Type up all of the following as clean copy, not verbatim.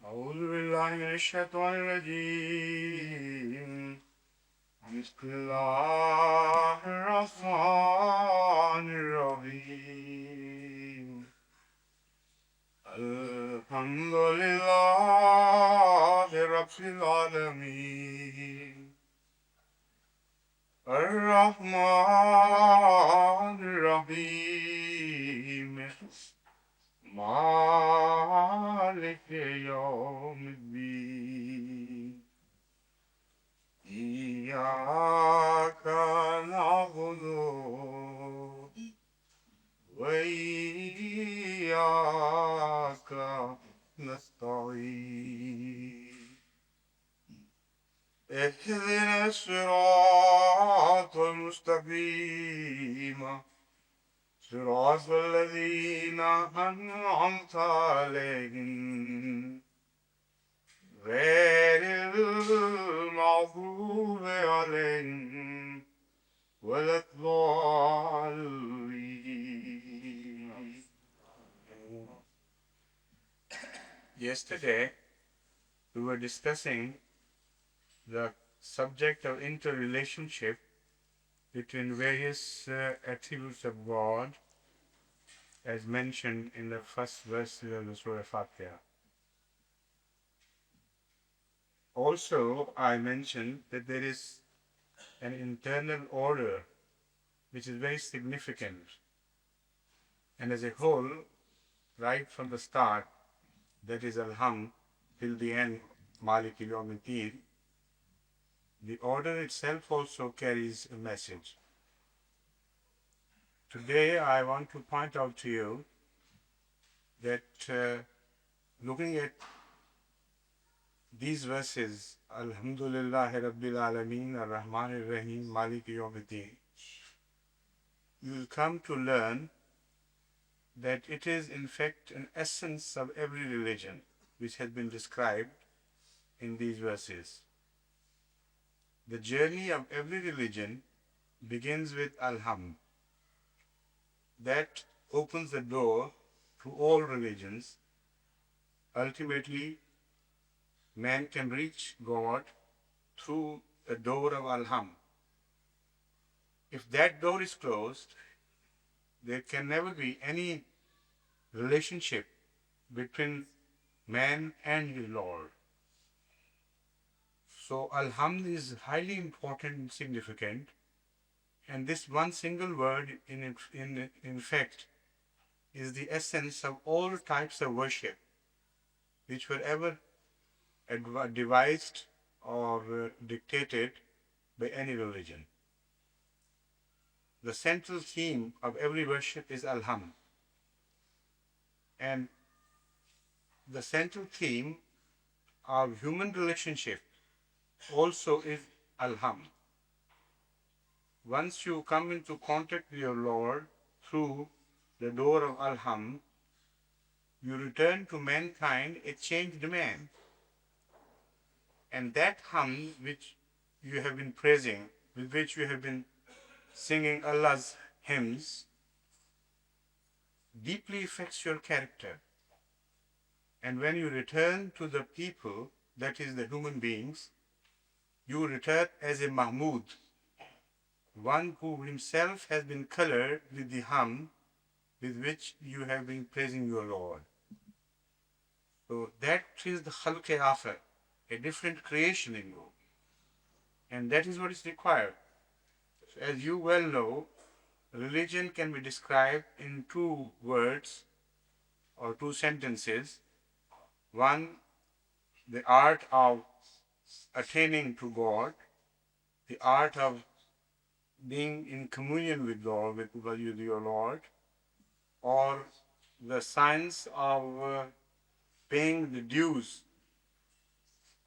أعوذ بالله من الشيطان الرجيم بسم الله الرحمن الرحيم الحمد لله رب العالمين الرحمن الرحيم مالك يوم الدين إياك نعبد وإياك نستعين اهدنا الصراط المستقيم صراط الذين أنعمت عليهم غير المغضوب عليهم ولا الضالين. Yesterday, we were discussing the subject of interrelationship between various attributes of God as mentioned in the first verse of the Surah Al-Faatiha. Also, I mentioned that there is an internal order which is very significant, and as a whole, right from the start, that is Al-Hamd, till the end, Malik Yawmiddin, the order itself also carries a message. Today, I want to point out to you that looking at these verses, Alhamdulillahi Rabbil Alameen, Ar-Rahman Ar-Rahim, Malik Yawmiddin, you will come to learn that it is in fact an essence of every religion which has been described in these verses. The journey of every religion begins with Alhamd. That opens the door to all religions. Ultimately, man can reach God through the door of Alhamd. If that door is closed, there can never be any relationship between man and his Lord. So Alhamd is highly important and significant, and this one single word in fact is the essence of all types of worship which were ever devised or dictated by any religion. The central theme of every worship is Alhamd. And the central theme of human relationship also is Alhamd. Once you come into contact with your Lord through the door of Alhamd, you return to mankind a changed man. And that Hamd which you have been praising, with which you have been singing Allah's hymns, deeply affects your character. And when you return to the people, that is the human beings, you return as a Mahmud, one who himself has been colored with the Hamd with which you have been praising your Lord. So that is the Khalq-e Akhar, a different creation in you. And that is what is required. So as you well know, religion can be described in two words or two sentences. One, the art of attaining to God, the art of being in communion with God, with your Lord, or the science of paying the dues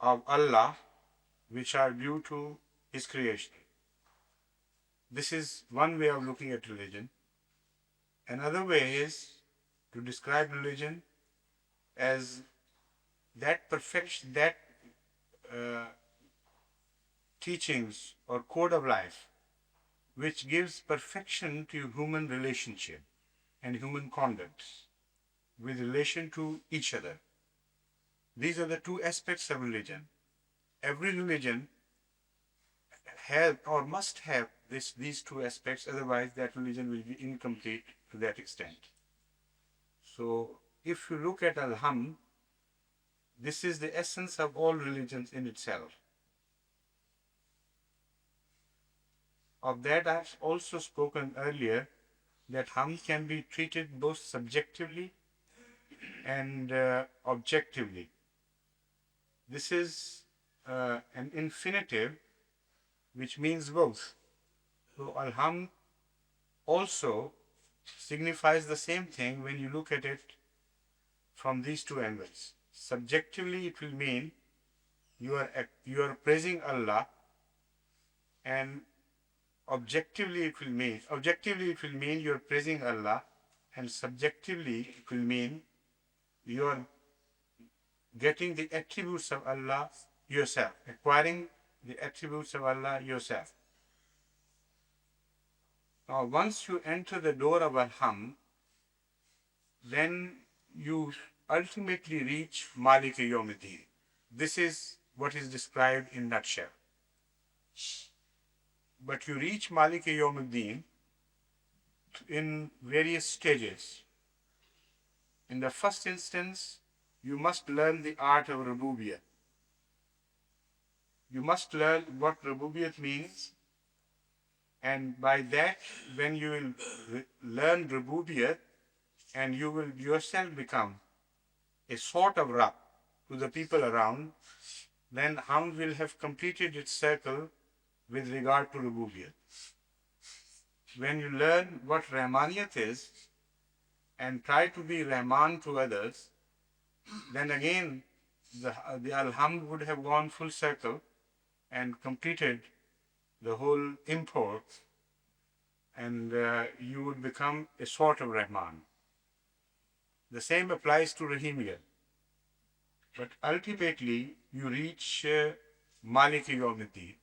of Allah which are due to His creation. This is one way of looking at religion. Another way is to describe religion as that perfection, that teachings or code of life which gives perfection to human relationship and human conduct with relation to each other. These are the two aspects of religion. Every religion has or must have these two aspects, otherwise that religion will be incomplete to that extent. So if you look at Al-Hamd, this is the essence of all religions in itself. Of that I have also spoken earlier, that Hamd can be treated both subjectively and objectively. This is an infinitive which means both. So Alhamd also signifies the same thing when you look at it from these two angles. Subjectively it will mean you are praising Allah, and objectively it will mean you are praising Allah, and subjectively it will mean you are getting the attributes of Allah yourself, acquiring the attributes of Allah yourself. Now, once you enter the door of Al-Hamd, then you ultimately reach Malik Yawmiddin. This is what is described in nutshell. But you reach Malik Yawmiddin in various stages. In the first instance, you must learn the art of Rububiyyah. You must learn what Rububiyyah means, and by that, when you will learn Rububiyyah, and you will yourself become a sort of Rabb to the people around, then Hamd will have completed its circle with regard to Rububiyyah. When you learn what Rahmaniyat is and try to be Rahman to others, then again the Alhamd would have gone full circle and completed the whole import, and you would become a sort of Rahman. The same applies to Rahimiyya. But ultimately, you reach Malik Yawmiddin,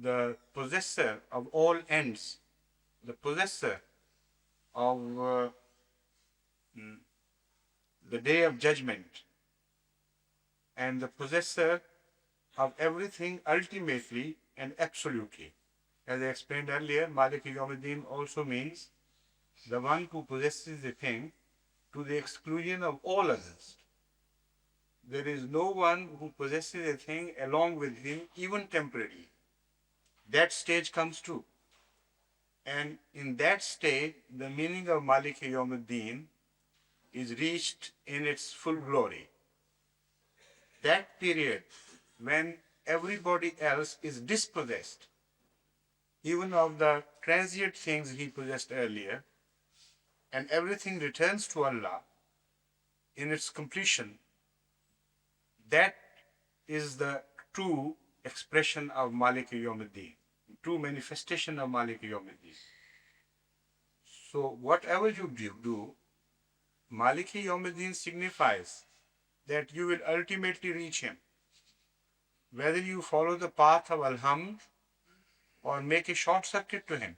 the possessor of all ends, the possessor of the day of judgment, and the possessor of everything ultimately and absolutely. As I explained earlier, Malik Yawmiddin also means the one who possesses a thing to the exclusion of all others. There is no one who possesses a thing along with him, even temporarily. That stage comes too. And in that stage, the meaning of Malik Yawmiddin is reached in its full glory. That period when everybody else is dispossessed, even of the transient things he possessed earlier, and everything returns to Allah in its completion, that is the true expression of Malik Yawmiddin, true manifestation of Malik Yawmiddin. So whatever you do, Malik Yawmiddin signifies that you will ultimately reach him. Whether you follow the path of Alhamd or make a short circuit to him,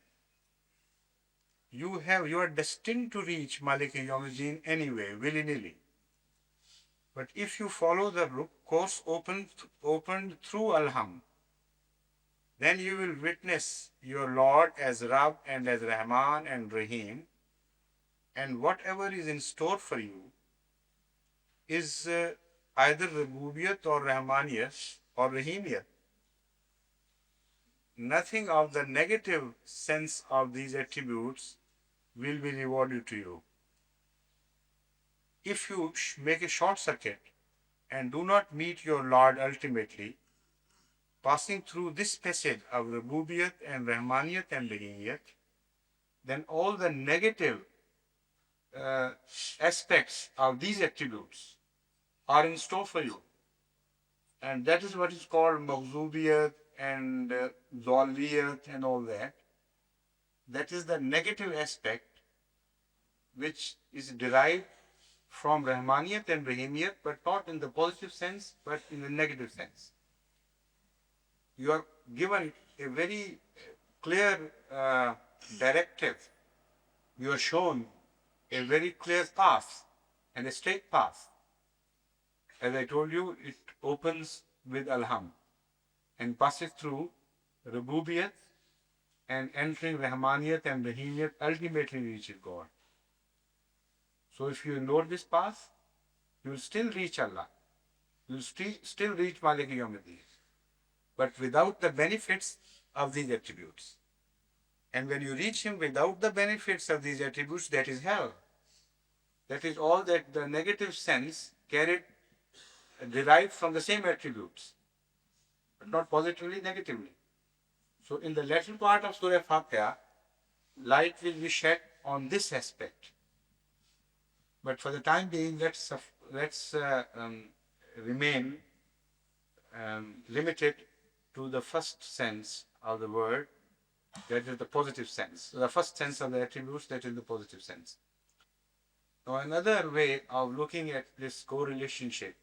you are destined to reach Malik Yawmiddin anyway, willy-nilly. But if you follow the course opened through Alhamd, then you will witness your Lord as Rabb and as Rahman and Rahim, and whatever is in store for you is either Rububiyyat or Rahmaniyat or Rahimiyat. Nothing of the negative sense of these attributes will be rewarded to you. If you make a short circuit and do not meet your Lord ultimately, passing through this passage of Rububiyyat and Rahmaniyat and Rahimiyat, then all the negative aspects of these attributes are in store for you. And that is what is called Maghzubiyat and Zaliyat and all that. That is the negative aspect which is derived from Rahmaniyat and Rahimiyat, but not in the positive sense, but in the negative sense. You are given a very clear directive. You are shown a very clear path and a straight path. As I told you, it opens with Alham and passes through Rububiyat and entering Rahmaniyat and Rahimiyat ultimately reaches God. So if you ignore this path, you will still reach Allah. You will still reach Malik Yawmiddin, but without the benefits of these attributes. And when you reach Him without the benefits of these attributes, that is hell. That is all that the negative sense derived from the same attributes, but not positively, negatively. So in the latter part of Surah Al-Faatiha, light will be shed on this aspect. But for the time being, let's remain limited to the first sense of the word, that is the positive sense. So the first sense of the attributes, that is the positive sense. Now another way of looking at this correlationship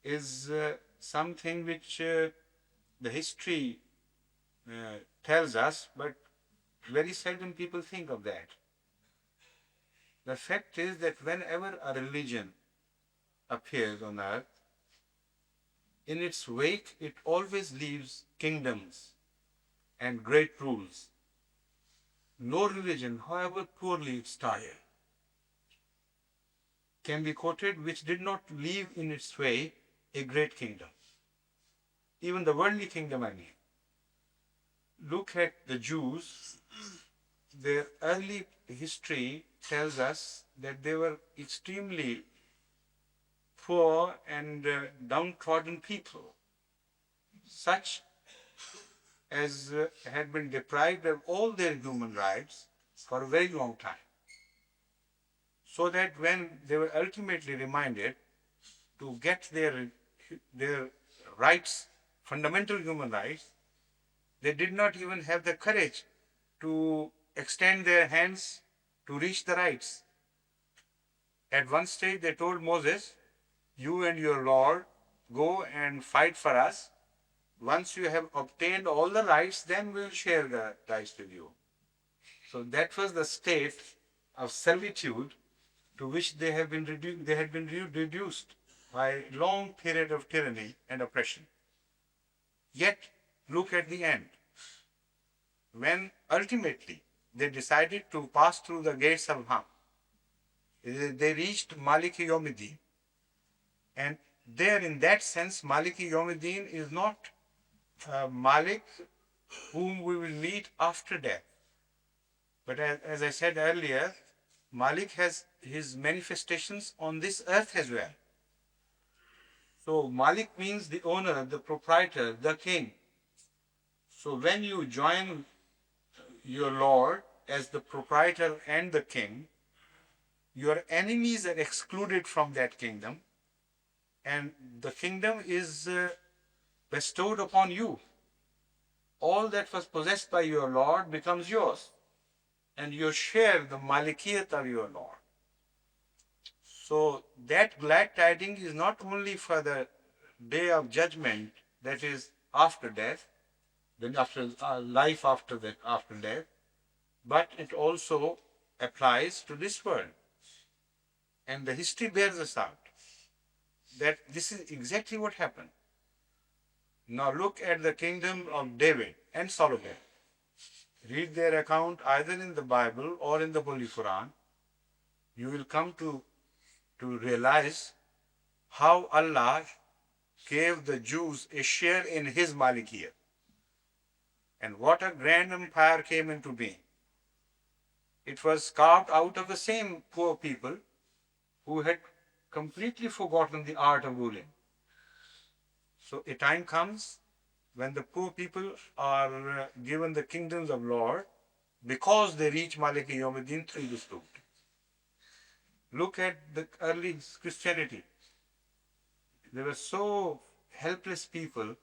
is something which the history tells us, but very seldom people think of that. The fact is that whenever a religion appears on earth, in its wake it always leaves kingdoms and great rules. No religion, however poorly it started, can be quoted which did not leave in its way a great kingdom. Even the worldly kingdom, I mean. Look at the Jews. Their early history tells us that they were extremely poor and downtrodden people, such as had been deprived of all their human rights for a very long time. So that when they were ultimately reminded to get their rights, fundamental human rights, they did not even have the courage to extend their hands to reach the rights. At one stage they told Moses, "You and your Lord go and fight for us. Once you have obtained all the rights, then we will share the rights with you." So that was the state of servitude to which they had been reduced by a long period of tyranny and oppression. Yet, look at the end. When ultimately they decided to pass through the gates of Ham, they reached Maliki Yawmiddin. And there, in that sense, Maliki Yawmiddin is not Malik whom we will meet after death. But as I said earlier, Malik has his manifestations on this earth as well. So Malik means the owner, the proprietor, the king. So when you join your Lord as the proprietor and the king, your enemies are excluded from that kingdom, and the kingdom is bestowed upon you. All that was possessed by your Lord becomes yours, and you share the malikiyat of your Lord. So that glad tidings is not only for the day of judgment, that is after death, then after life after death, but it also applies to this world. And the history bears us out that this is exactly what happened. Now look at the kingdom of David and Solomon. Read their account either in the Bible or in the Holy Qur'an. You will come to realize how Allah gave the Jews a share in His Malikiyah. And what a grand empire came into being. It was carved out of the same poor people who had completely forgotten the art of ruling. So a time comes when the poor people are given the kingdoms of Lord because they reach Maliki Yawmiddin through this route. Look at the early Christianity. They were so helpless people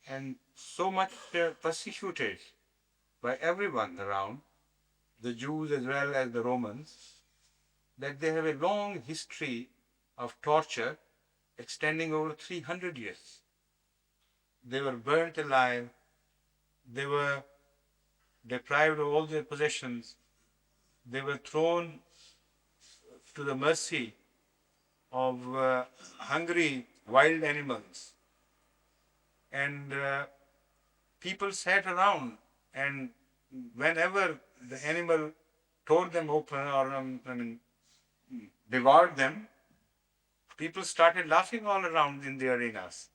and so much persecuted by everyone around, the Jews as well as the Romans, that they have a long history of torture extending over 300 years. They were burnt alive, they were deprived of all their possessions, they were thrown to the mercy of hungry wild animals. And people sat around, and whenever the animal tore them open or devoured them, people started laughing all around in the arenas.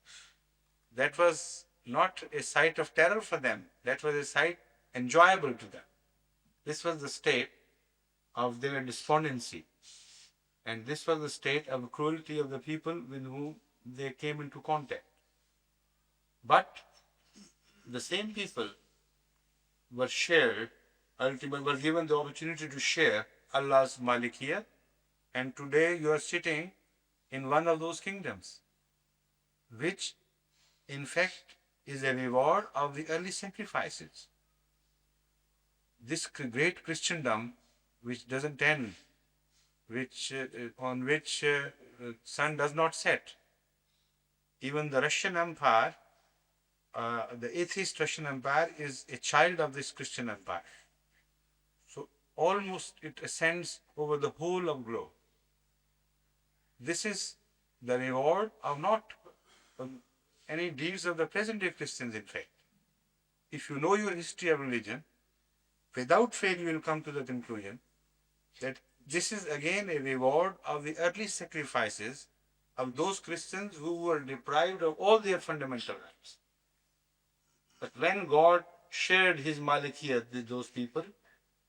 That was not a sight of terror for them. That was a sight enjoyable to them. This was the state of their despondency. And this was the state of cruelty of the people with whom they came into contact. But the same people were were given the opportunity to share Allah's Malikiyah, and today you are sitting in one of those kingdoms, which in fact is a reward of the early sacrifices. This great Christendom, which doesn't end, on which sun does not set. Even the Russian Empire, the atheist Russian Empire, is a child of this Christian Empire. So almost it ascends over the whole of globe. This is the reward of not any deeds of the present-day Christians, in fact. If you know your history of religion, without fail you will come to the conclusion that this is again a reward of the early sacrifices of those Christians who were deprived of all their fundamental rights. But when God shared His Malikiyat with those people,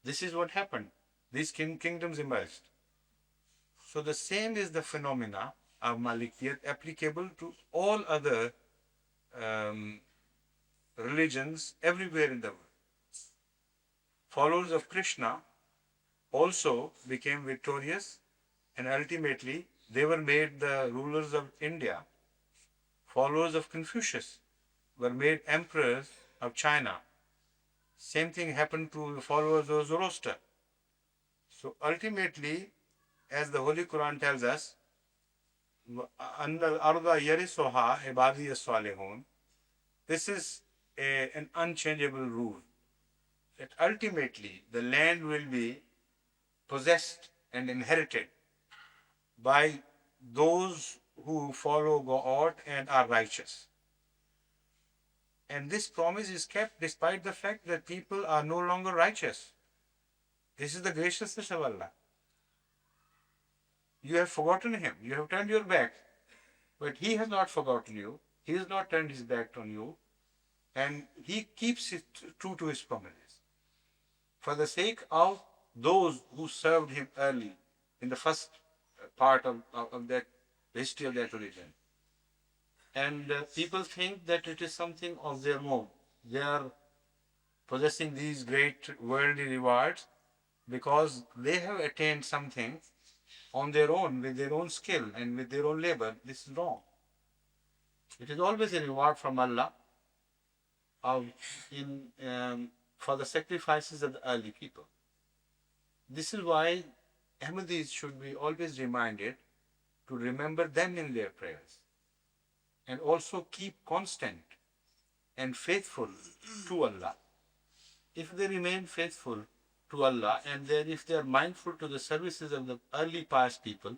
this is what happened. These kingdoms emerged. So the same is the phenomena of Malikiyat applicable to all other religions everywhere in the world. Followers of Krishna also became victorious, and ultimately they were made the rulers of India. Followers of Confucius were made emperors of China. Same thing happened to the followers of Zoroaster. So ultimately, as the Holy Quran tells us, this is an unchangeable rule, that ultimately the land will be possessed and inherited by those who follow God and are righteous. And this promise is kept despite the fact that people are no longer righteous. This is the graciousness of Allah. You have forgotten Him, you have turned your back, but He has not forgotten you, He has not turned His back on you, and He keeps it true to His promises. For the sake of those who served Him early in the first part of that history of that religion. And people think that it is something of their own. They are possessing these great worldly rewards because they have attained something on their own, with their own skill and with their own labor. This is wrong. It is always a reward from Allah for the sacrifices of the early people. This is why Ahmadis should be always reminded to remember them in their prayers, and also keep constant and faithful to Allah. If they remain faithful to Allah, and if they are mindful to the services of the early pious people,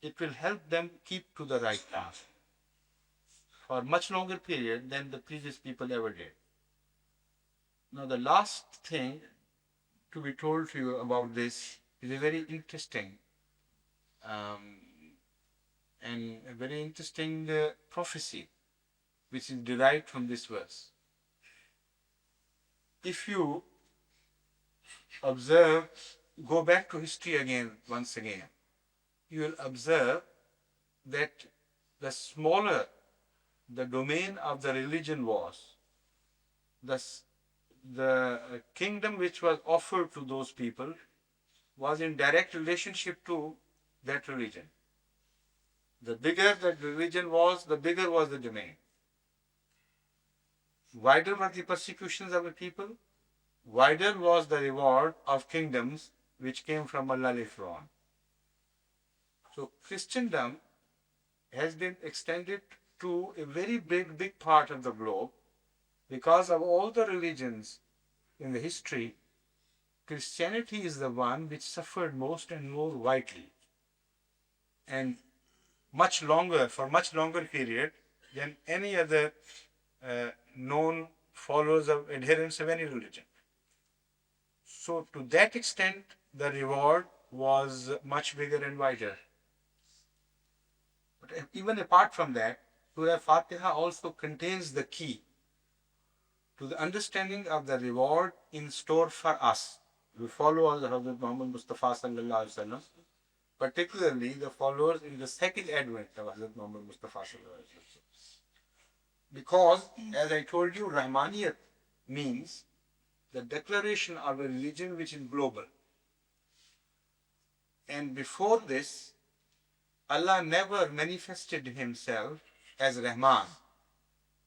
it will help them keep to the right path for a much longer period than the previous people ever did. Now, the last thing to be told to you about this is a very interesting prophecy which is derived from this verse. If you observe, go back to history again, once again, you will observe that the smaller the domain of the religion was, the kingdom which was offered to those people was in direct relationship to that religion. The bigger that religion was, the bigger was the domain. Wider were the persecutions of the people, wider was the reward of kingdoms which came from Allah later on. So Christendom has been extended to a very big part of the globe because of all the religions in the history Christianity is the one which suffered most and more widely and much longer, for much longer period than any other known followers of adherents of any religion. So to that extent, the reward was much bigger and wider. But even apart from that, Surah Al-Faatiha also contains the key to the understanding of the reward in store for us. We follow Hazrat Muhammad Mustafa sallallahu alaihi wasallam, particularly the followers in the second advent of Hazrat Muhammad Mustafa sallallahu alaihi wasallam. Because, as I told you, Rahmaniyat means the declaration of a religion which is global. And before this, Allah never manifested himself as Rahman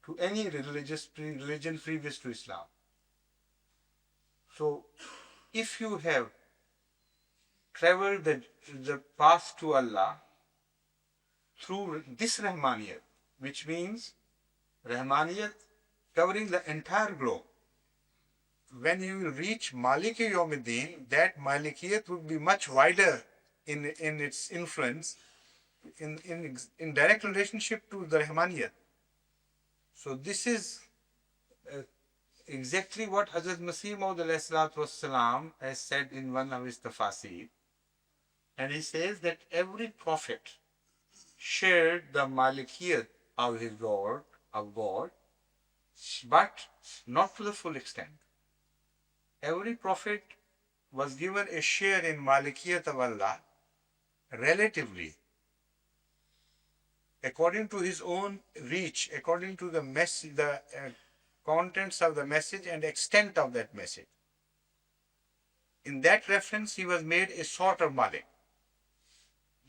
to any religion previous to Islam. So, if you have traveled the path to Allah through this Rahmaniyat, which means Rahmaniyat covering the entire globe, when you will reach Maliki Yawmiddin, that Malikiyat would be much wider in its influence, in direct relationship to the Rahmaniyat. So this is exactly what Hazrat Masih Maud has said in one of his tafasir. And he says that every prophet shared the Malikiyat of his Lord, of God, but not to the full extent. Every prophet was given a share in Malikiyat of Allah relatively, according to his own reach, according to the message, the contents of the message and extent of that message. In that reference, he was made a sort of Malik.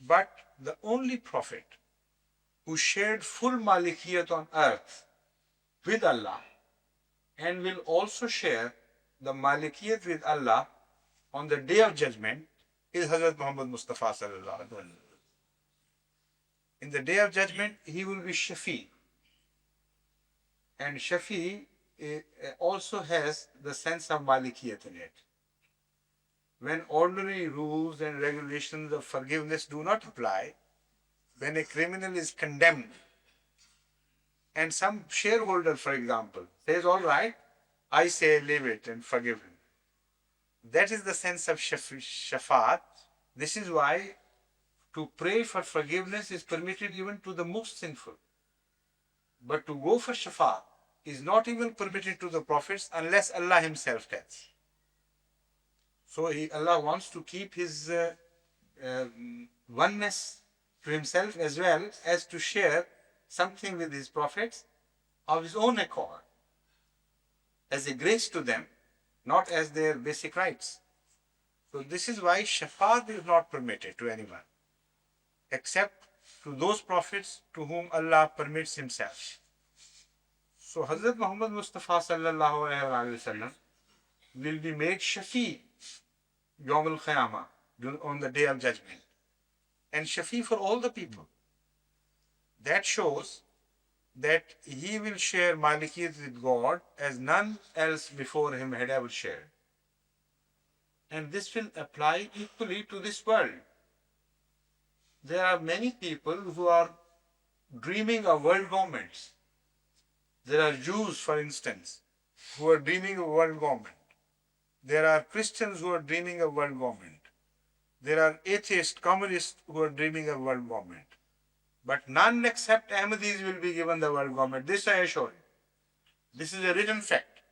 But the only prophet who shared full Malikiyat on earth with Allah and will also share the Malikiyat with Allah on the Day of Judgment is Hazrat Muhammad Mustafa sallallahu alaihi wasallam. In the Day of Judgment, he will be Shafi. And Shafi also has the sense of Malikiyat in it. When ordinary rules and regulations of forgiveness do not apply, when a criminal is condemned, and some shareholder, for example, says, all right, I say leave it and forgive him. That is the sense of Shafaat. This is why to pray for forgiveness is permitted even to the most sinful. But to go for Shafaat is not even permitted to the prophets unless Allah himself tells. So Allah wants to keep his oneness to himself as well as to share something with his prophets of his own accord, as a grace to them, not as their basic rights. So this is why Shafaat is not permitted to anyone, except to those prophets to whom Allah permits himself. So Hazrat Muhammad Mustafa sallallahu alaihi wasallam will be made Shafi Yawm al-Qiyamah, on the Day of Judgment, and Shafi for all the people. That shows that he will share Malikiyat with God as none else before him had ever shared. And this will apply equally to this world. There are many people who are dreaming of world governments. There are Jews, for instance, who are dreaming of world government. There are Christians who are dreaming of world government. There are atheists, communists who are dreaming of world government. But none except Ahmadis will be given the world government. This I assure you. This is a written fact.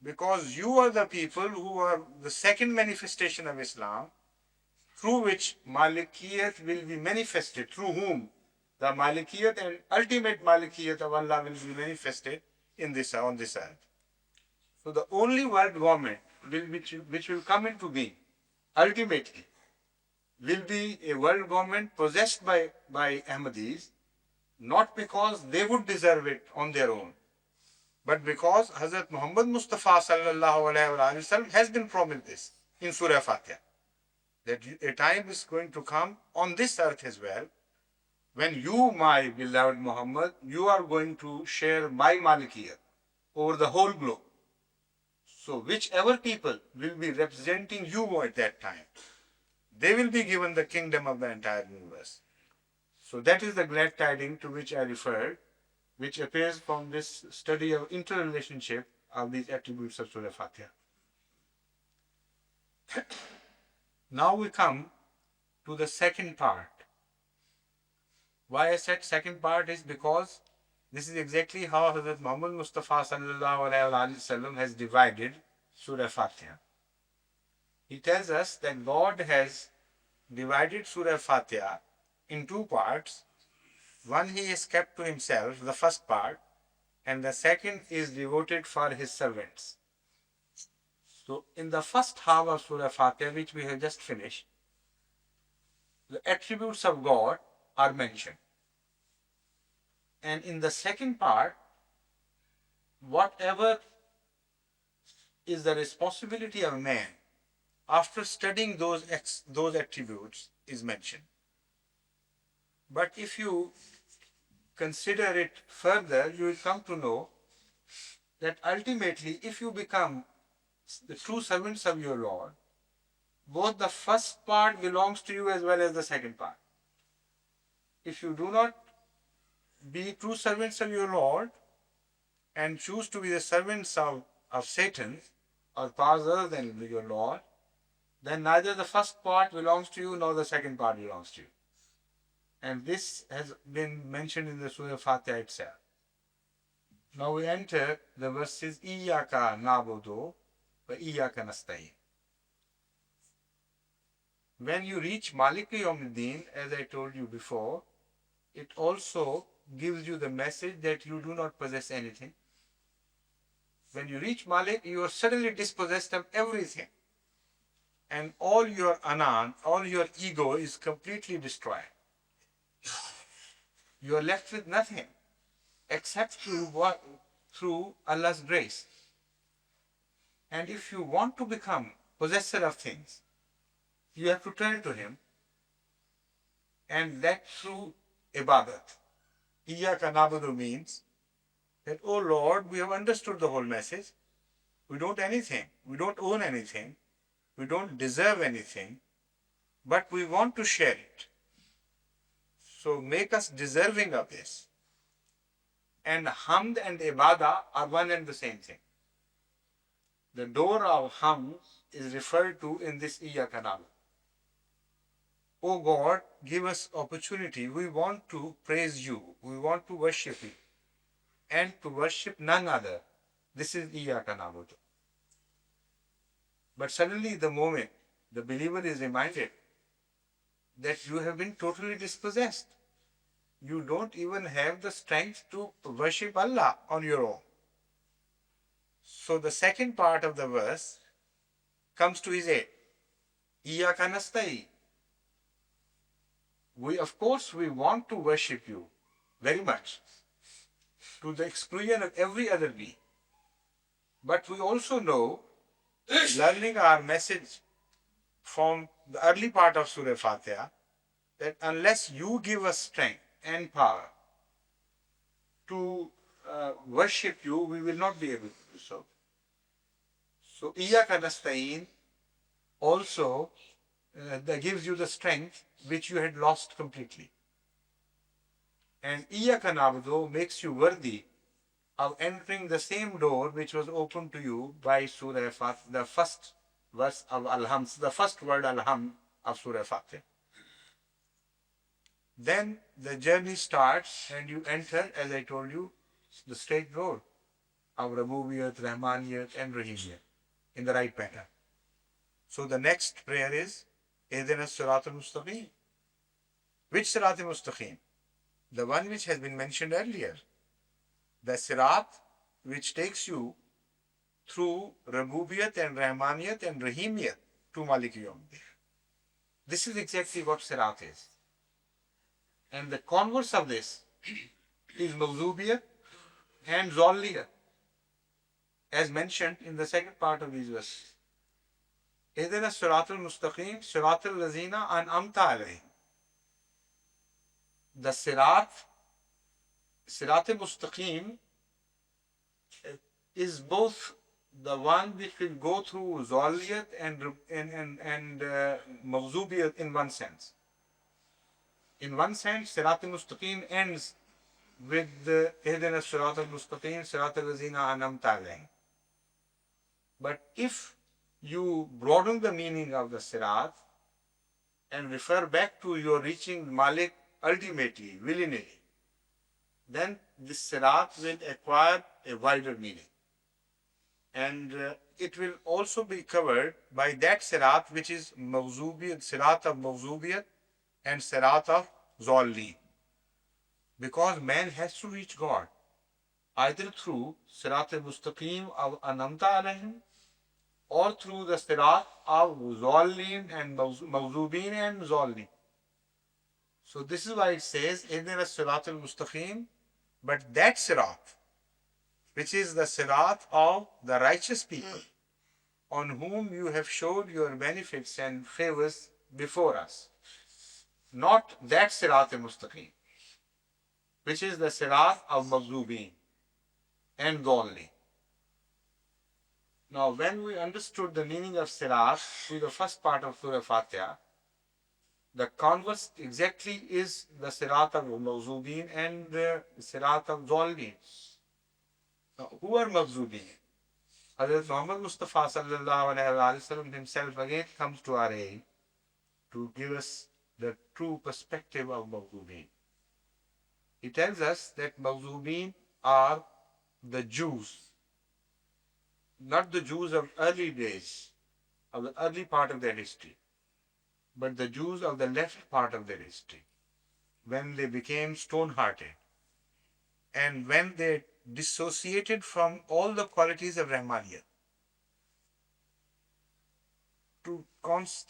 Because you are the people who are the second manifestation of Islam, through which Malikiyat will be manifested, through whom the Malikiyat and ultimate Malikiyat of Allah will be manifested on this earth. So the only world government which will come into being, ultimately, will be a world government possessed by Ahmadis, not because they would deserve it on their own, but because Hazrat Muhammad Mustafa sallallahu alaihi wasallam has been promised this in Surah Al-Faatiha, that a time is going to come on this earth as well, when you, my beloved Muhammad, you are going to share my Malikiyat over the whole globe. So whichever people will be representing you at that time, they will be given the kingdom of the entire universe. So that is the glad tidings to which I referred, which appears from this study of interrelationship of these attributes of Surah Al-Faatiha. Now we come to the second part. Why I said second part is because this is exactly how Hazrat Muhammad Mustafa sallallahu alaihi wasallam has divided Surah Al-Faatiha. He tells us that God has divided Surah Al-Faatiha in two parts. One he has kept to himself, the first part, and the second is devoted for his servants. So in the first half of Surah Al-Faatiha, which we have just finished, the attributes of God are mentioned. And in the second part, whatever is the responsibility of man after studying those attributes is mentioned. But if you consider it further, you will come to know that ultimately, if you become the true servants of your Lord, both the first part belongs to you as well as the second part. If you do not be true servants of your Lord and choose to be the servants of Satan or powers other than your Lord, then neither the first part belongs to you nor the second part belongs to you. And this has been mentioned in the Surah Al-Faatiha itself. Now we enter the verses Iyaka na'budu wa Iyaka nasta'in. When you reach Maliki Yawmiddin, as I told you before, it also gives you the message that you do not possess anything. When you reach Malik, you are suddenly dispossessed of everything. And all your anan, all your ego is completely destroyed. You are left with nothing except through Allah's grace. And if you want to become possessor of things, you have to turn to Him, and that through ibadat. Iyaka na'budu means that, oh Lord, we have understood the whole message. We don't anything. We don't own anything. We don't deserve anything. But we want to share it. So make us deserving of this. And hamd and ibadah are one and the same thing. The door of hamd is referred to in this Iyaka na'budu. Oh God, give us opportunity. We want to praise you. We want to worship you. And to worship none other. This is Iyaka na'budu. But suddenly the moment the believer is reminded that you have been totally dispossessed. You don't even have the strength to worship Allah on your own. So the second part of the verse comes to his aid. Iyaka nasta'in. Of course, we want to worship you very much, to the exclusion of every other being. But we also know, learning our message from the early part of Surah Al-Faatiha, that unless you give us strength and power to worship you, we will not be able to do so. So, Iyaka nasta'in also that gives you the strength which you had lost completely. And Iyaka na'budu makes you worthy of entering the same door which was opened to you by Surah Al-Faatiha, the first verse of Al-Hamd, the first word Al-Hamd of Surah Al-Faatiha. Then the journey starts and you enter, as I told you, the straight road of Rububiyyat, Rahmaniyat and Rahimiyat in the right pattern. So the next prayer is Ihdina Siratal Mustaqim. Which Siratal Mustaqim? The one which has been mentioned earlier. The Sirat which takes you through Rububiyyat and Rahmaniyat and Rahimiyat to Maliki Yawmiddin. This is exactly what Sirat is. And the converse of this is Mawzubiyat and Zolliyat, as mentioned in the second part of these verses. Ihdina Siratal Mustaqim, Siratal Lazina An'amta Alayhim. The Sirat Mustaqim is both the one which will go through Zaliyat and Mawzubiyat in one sense. In one sense, Sirat al-Mustaqim ends with Ihdina Sirat al-Mustaqim, Sirat al-Lazina an'amta alayhim. But if you broaden the meaning of the Sirat and refer back to your reaching Malik ultimately, willy-nilly, then this Sirat will acquire a wider meaning. And it will also be covered by that Sirat which is Mawzubiyat, Sirat of Mawzubiyat and Sirat of Zalli. Because man has to reach God either through Sirat al-Mustaqim of Anamta alayhim or through the Sirat of Zallin and Mawzubin and Zalli. So this is why it says, Ihdina Sirat al-Mustaqim, but that Sirat, which is the Sirat of the righteous people, on whom you have showed your benefits and favors before us. Not that Sirat al-Mustaqim, which is the Sirat of Mawzubin and Dhalli. Now, when we understood the meaning of Sirat through the first part of Surah Al-Faatiha, the converse exactly is the Sirat of Mawzubin and the Sirat of Dhalli. Now, who are Mawzubin? Hazrat Muhammad Mustafa sallallahu alayhi wa sallam himself again comes to our aid to give us the true perspective of Mawzubin. He tells us that Mawzubin are the Jews, not the Jews of early days, of the early part of their history, but the Jews of the left part of their history, when they became stone-hearted and when they dissociated from all the qualities of Rahmaniyat. To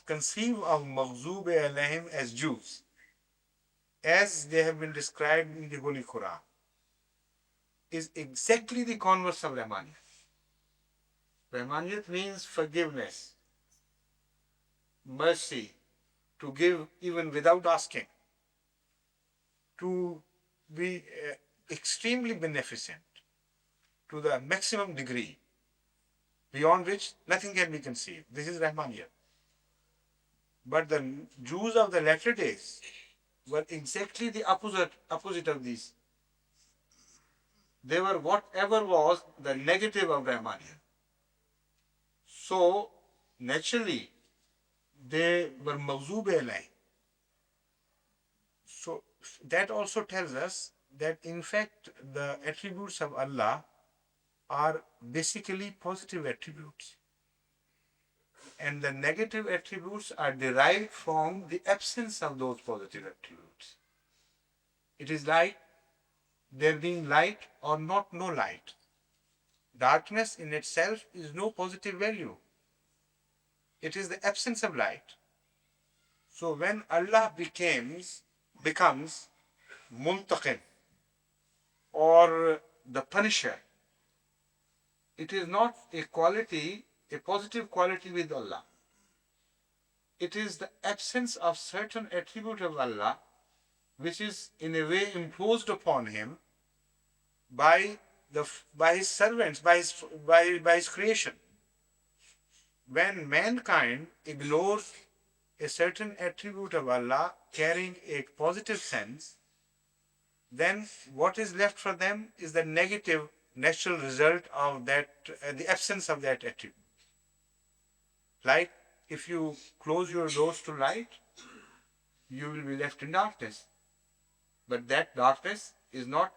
conceive of Maghzub alayhim as Jews, as they have been described in the Holy Qur'an, is exactly the converse of Rahmaniyat. Rahmaniyat means forgiveness, mercy, to give even without asking, to be extremely beneficent to the maximum degree, beyond which nothing can be conceived. This is Rahmaniyat. But the Jews of the latter days were exactly the opposite of these. They were whatever was the negative of Rahmaniyat. So, naturally, they were Mawzub alayh. So, that also tells us that in fact the attributes of Allah are basically positive attributes. And the negative attributes are derived from the absence of those positive attributes. It is like there being light or not no light. Darkness in itself is no positive value. It is the absence of light. So when Allah becomes Muntaqim or the punisher, it is not a quality, a positive quality with Allah. It is the absence of certain attribute of Allah which is in a way imposed upon him by his servants, by his creation. When mankind ignores a certain attribute of Allah carrying a positive sense, then what is left for them is the negative natural result of that, the absence of that attribute. Like if you close your doors to light, you will be left in darkness. But that darkness is not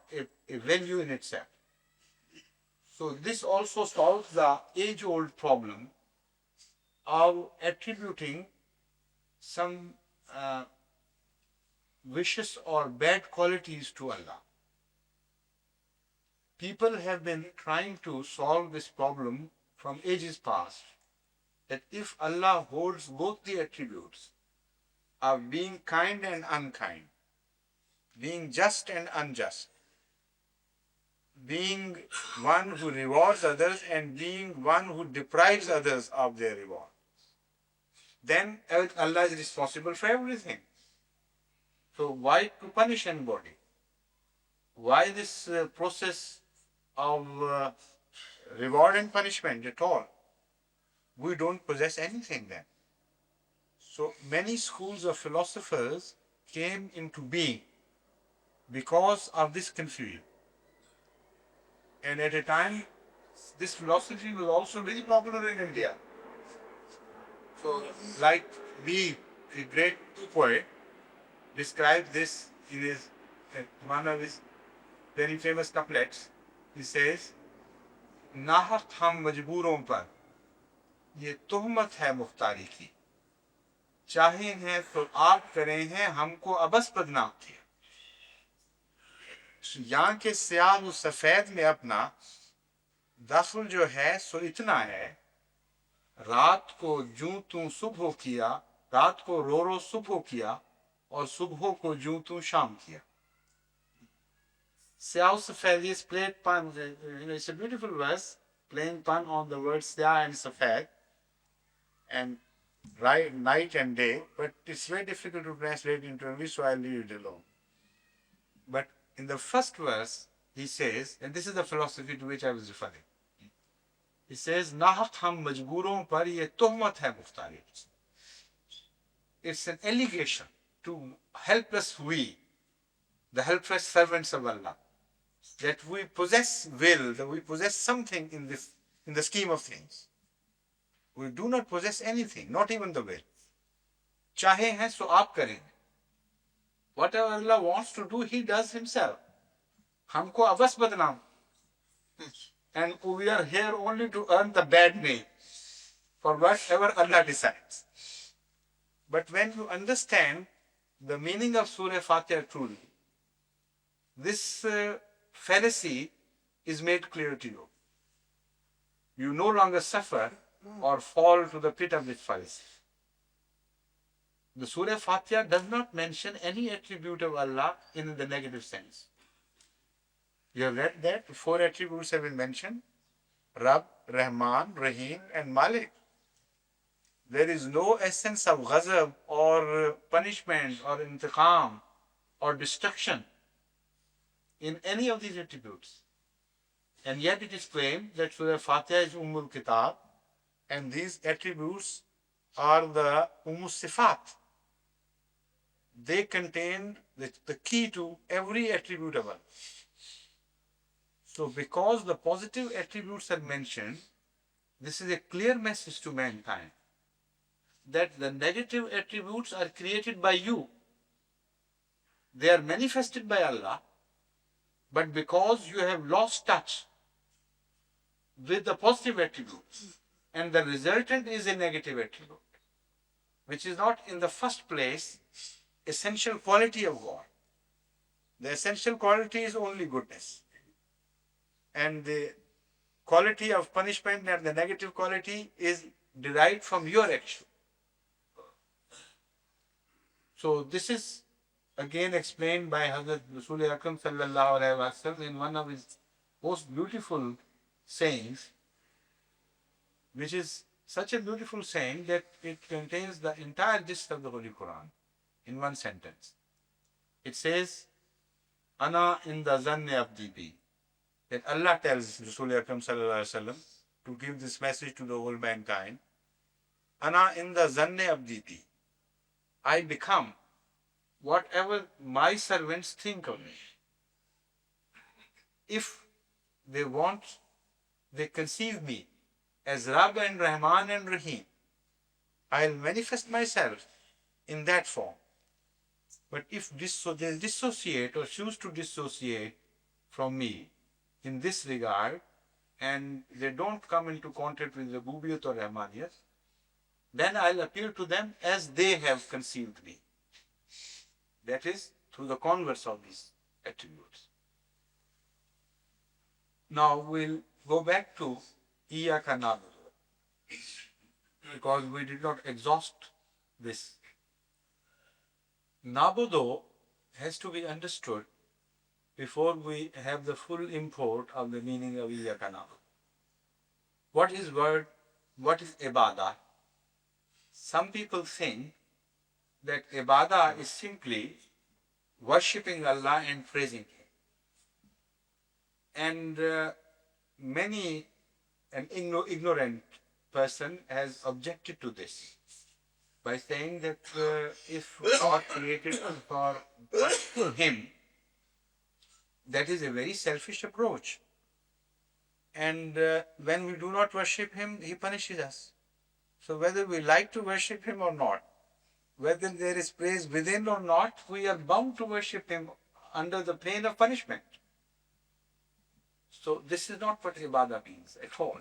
a value in itself. So this also solves the age-old problem of attributing some vicious or bad qualities to Allah. People have been trying to solve this problem from ages past, that if Allah holds both the attributes of being kind and unkind, being just and unjust, being one who rewards others and being one who deprives others of their reward, then Allah is responsible for everything. So why to punish anybody? Why this process of reward and punishment at all. We don't possess anything then. So many schools of philosophers came into being because of this confusion. And at a time, this philosophy was also very popular in India. So, like the great poet, described this in one of his very famous couplets. He says, नाहक हम मजबूरों पर ये तोहमत है मुख्तारी की, चाहे हैं तो आप करें हैं हमको अबस बदनाम किया. यहाँ के स्याह और सफेद में अपना दखल जो है सो इतना है, रात को जूं तू सुबह किया, रात को रो रो सुबह किया और सुबह को जूं तू शाम किया. Siyah Safed is played pun. It's a beautiful verse, playing pun on the words Siyah and Safed, and night and day. But it's very difficult to translate into English, so I'll leave it alone. But in the first verse, he says, and this is the philosophy to which I was referring. He says, "Nahak hum majbooron par ye tuhmat hai muftari." It's an allegation to helpless we, the helpless servants of Allah, that we possess will, that we possess something in the scheme of things. We do not possess anything, not even the will. Chahe hai so aap karein. Whatever Allah wants to do, He does Himself. Humko abas badnaam. And we are here only to earn the bad name for whatever Allah decides. But when you understand the meaning of Surah Al-Faatiha truly, this fallacy is made clear to you. You no longer suffer or fall to the pit of this fallacy. The Surah Al-Faatiha does not mention any attribute of Allah in the negative sense. You have read that 4 attributes have been mentioned: Rabb, Rahman, Rahim, and Malik. There is no essence of ghazab or punishment or intiqam or destruction in any of these attributes. And yet it is claimed that Surah Al-Faatiha is Kitab, and these attributes are the Sifat. They contain the key to every attribute of Allah. So because the positive attributes are mentioned, this is a clear message to mankind that the negative attributes are created by you. They are manifested by Allah, but because you have lost touch with the positive attributes, and the resultant is a negative attribute, which is not in the first place essential quality of God. The essential quality is only goodness. And the quality of punishment and the negative quality is derived from your action. So this is again explained by Hazrat Rasul Akram sallallahu alaihi wasallam in one of his most beautiful sayings, which is such a beautiful saying that it contains the entire gist of the Holy Quran in one sentence. It says, "Ana inda zanni abdi bi." That Allah tells Rasul Akram sallallahu alaihi wasallam to give this message to the whole mankind. "Ana inda zanni abdi bi." I become whatever my servants think of me. If they want, they conceive me as Rabb and Rahman and Rahim, I'll manifest myself in that form. But if they dissociate or choose to dissociate from me in this regard, and they don't come into contact with the Rububiyat or Rahmaniyat, then I'll appear to them as they have conceived me. That is, through the converse of these attributes. Now we'll go back to Iyaka Na'budu, because we did not exhaust this. Na'budu has to be understood before we have the full import of the meaning of Iyaka Na'budu. What is ibadah? Some people think that ibadah is simply worshipping Allah and praising Him. And many an ignorant person has objected to this by saying that if God created for him, that is a very selfish approach. And when we do not worship him, he punishes us. So whether we like to worship him or not, whether there is praise within or not, we are bound to worship him under the pain of punishment. So this is not what ibadah means at all.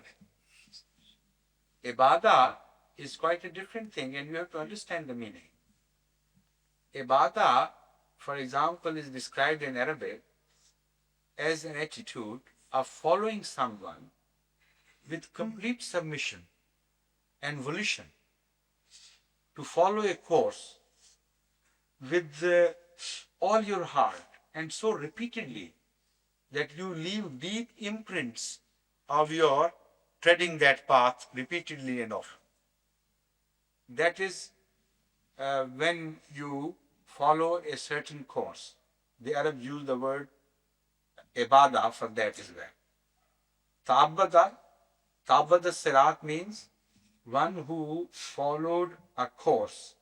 Ibadah is quite a different thing, and you have to understand the meaning. Ibadah, for example, is described in Arabic as an attitude of following someone with complete submission and volition, to follow a course with all your heart and so repeatedly that you leave deep imprints of your treading that path repeatedly and often. That is when you follow a certain course. The Arabs use the word ibadah for that as well. Ta'abbada sirat means one who followed a course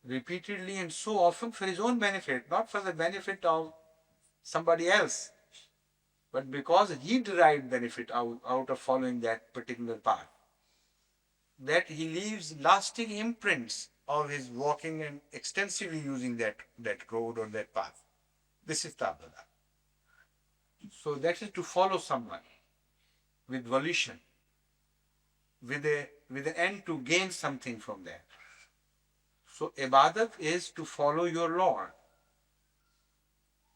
repeatedly and so often for his own benefit, not for the benefit of somebody else, but because he derived benefit out of following that particular path. That he leaves lasting imprints of his walking and extensively using that road or that path. This is ta'abbada. So that is to follow someone with volition, with an end to gain something from that. So ibadat is to follow your Lord.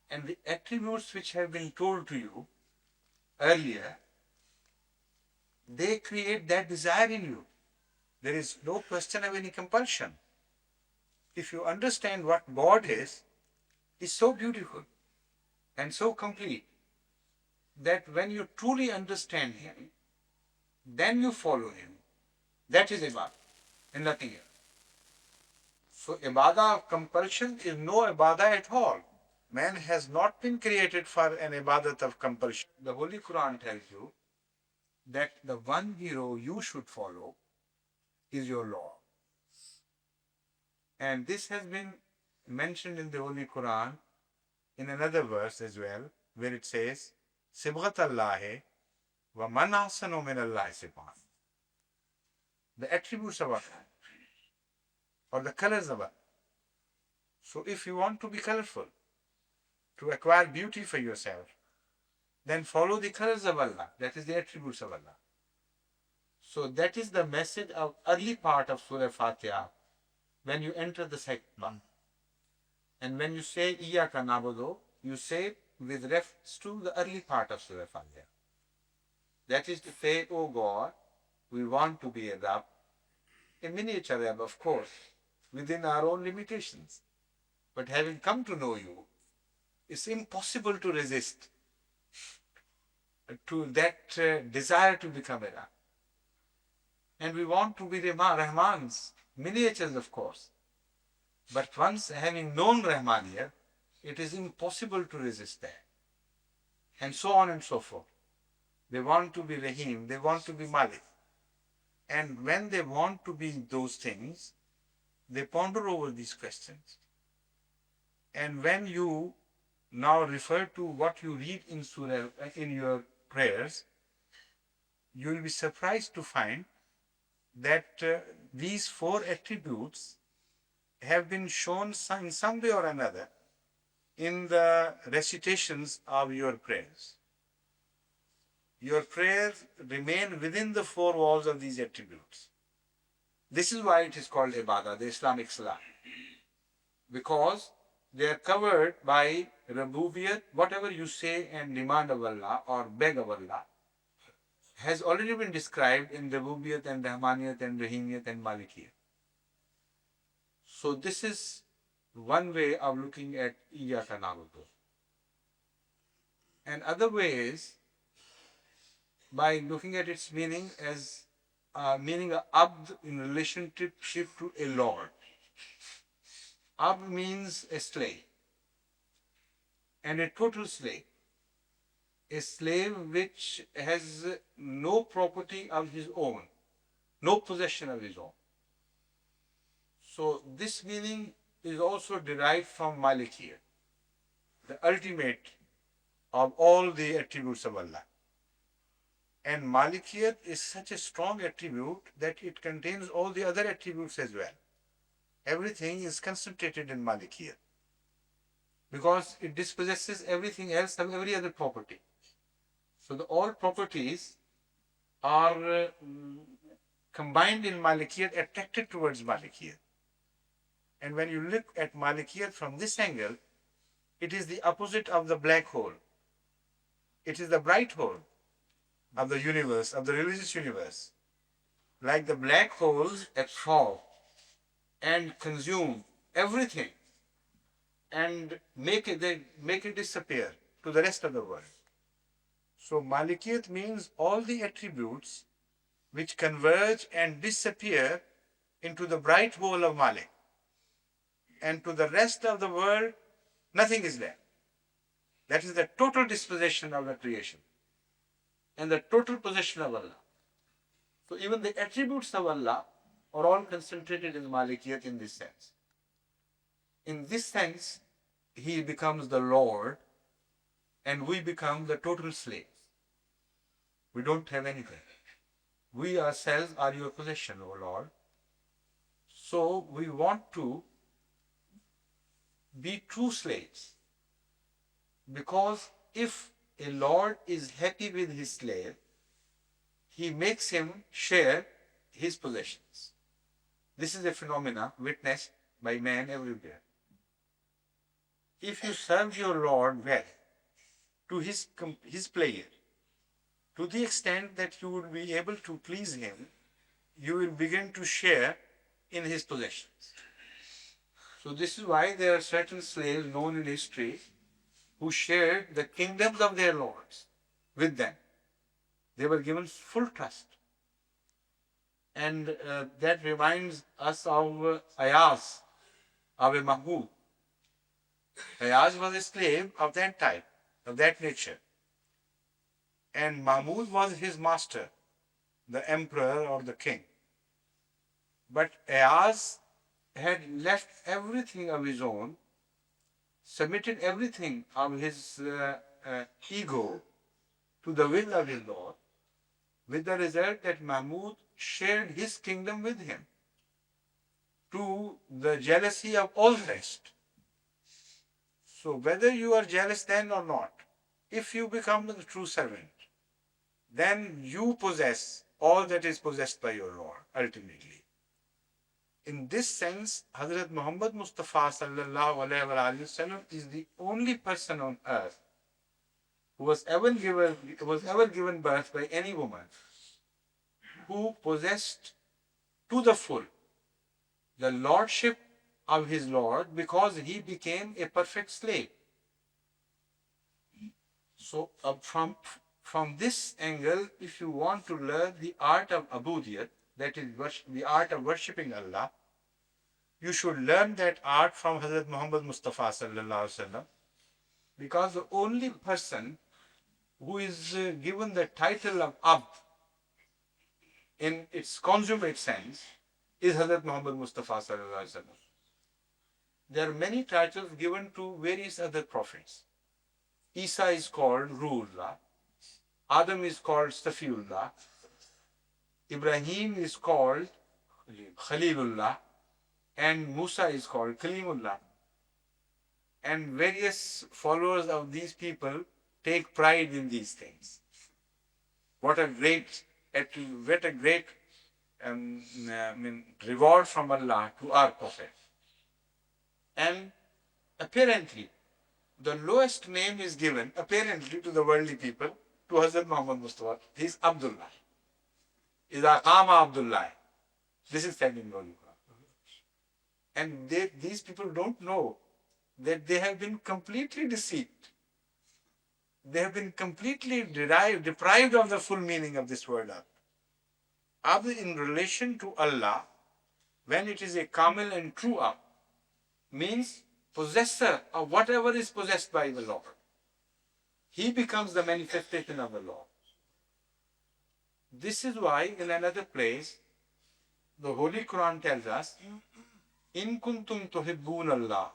And the attributes which have been told to you earlier, they create that desire in you. There is no question of any compulsion. If you understand what God is so beautiful and so complete that when you truly understand him, then you follow him. That is ibadah and nothing else. So ibadah of compulsion is no ibadah at all. Man has not been created for an ibadat of compulsion. The Holy Qur'an tells you that the one hero you should follow is your Lord. And this has been mentioned in the Holy Qur'an in another verse as well, where it says, Sibghat Allahi wa man ahsanu min Allahi sibghat. The attributes of Allah, or the colors of Allah. So if you want to be colorful, to acquire beauty for yourself, then follow the colors of Allah. That is the attributes of Allah. So that is the message of early part of Surah Al-Faatiha when you enter the second one. And when you say Iyaka na'budu, you say with reference to the early part of Surah Al-Faatiha. That is to say, oh God, we want to be a Rabb, a miniature Rabb, of course, within our own limitations. But having come to know you, it's impossible to resist to that desire to become a Rabb. And we want to be Rahmans, miniatures of course. But once having known Rahmaniyat, it is impossible to resist that. And so on and so forth. They want to be Rahim, they want to be Malik. And when they want to be those things, they ponder over these questions. And when you now refer to what you read in Surah, in your prayers, you will be surprised to find that these four attributes have been shown in some way or another in the recitations of your prayers. Your prayers remain within the four walls of these attributes. This is why it is called ibadah, the Islamic Salah. Because they are covered by Rabubiyat, whatever you say and demand of Allah or beg of Allah has already been described in Rabubiyat and Rahmaniyat and Rahimiyat and Malikiyat. So this is one way of looking at Iyaka na'budu. And other way is by looking at its meaning as meaning of abd in relationship to a lord. Abd means a slave and a total slave. a slave which has no property of his own, no possession of his own. So this meaning is also derived from Malikiyat, the ultimate of all the attributes of Allah. And Malikiyat is such a strong attribute that it contains all the other attributes as well. Everything is concentrated in Malikiyat because it dispossesses everything else of every other property. So all properties are combined in Malikiyat, attracted towards Malikiyat. And when you look at Malikiyat from this angle, it is the opposite of the black hole. It is the bright hole of the universe, of the religious universe. Like the black holes absorb and consume everything and make it disappear to the rest of the world. So Malikiyat means all the attributes which converge and disappear into the bright hole of Malik. And to the rest of the world, nothing is left. That is the total dispossession of the creation and the total possession of Allah. So even the attributes of Allah are all concentrated in Malikiyat in this sense. In this sense, He becomes the Lord and we become the total slaves. We don't have anything. We ourselves are your possession, O Lord. So we want to be true slaves. Because if a Lord is happy with his slave, he makes him share his possessions. This is a phenomena witnessed by man everywhere. If you serve your Lord well, to his pleasure, to the extent that you will be able to please him, you will begin to share in his possessions. So this is why there are certain slaves known in history who shared the kingdoms of their lords with them. They were given full trust. And that reminds us of Ayaz, of a Mahmud. Ayaz was a slave of that type, of that nature. And Mahmud was his master, the emperor or the king. But Ayaz had left everything of his own, submitted everything of his ego to the will of his Lord, with the result that Mahmud shared his kingdom with him, to the jealousy of all the rest. So whether you are jealous then or not, if you become the true servant, then you possess all that is possessed by your Lord, ultimately. In this sense, Hazrat Muhammad Mustafa sallallahu alaihi wasallam is the only person on earth who was ever given birth by any woman who possessed to the full the lordship of his Lord, because he became a perfect slave. So from this angle, if you want to learn the art of Abudiyat, that is the art of worshipping Allah, you should learn that art from Hazrat Muhammad Mustafa sallallahu alaihi wasallam, because the only person who is given the title of Abd in its consummate sense is Hazrat Muhammad Mustafa sallallahu alaihi wasallam. There are many titles given to various other prophets. Isa is called Ruhullah, Adam is called Safiullah, Ibrahim is called Khalilullah, and Musa is called Kalimullah. And various followers of these people take pride in these things. What a great reward from Allah to our Prophet. And apparently, the lowest name is given, apparently, to the worldly people, to Hazrat Muhammad Mustafa. He is Abdullah. Iza Qama Abdullah. This is said in Holy Quran. And these people don't know that they have been completely deceived. They have been completely deprived of the full meaning of this word Abd. Abd in relation to Allah, when it is a kamil and true Abd, means possessor of whatever is possessed by the Lord. he becomes the manifestation of the law. This is why in another place, the Holy Quran tells us, In kuntum tuhibbun Allah,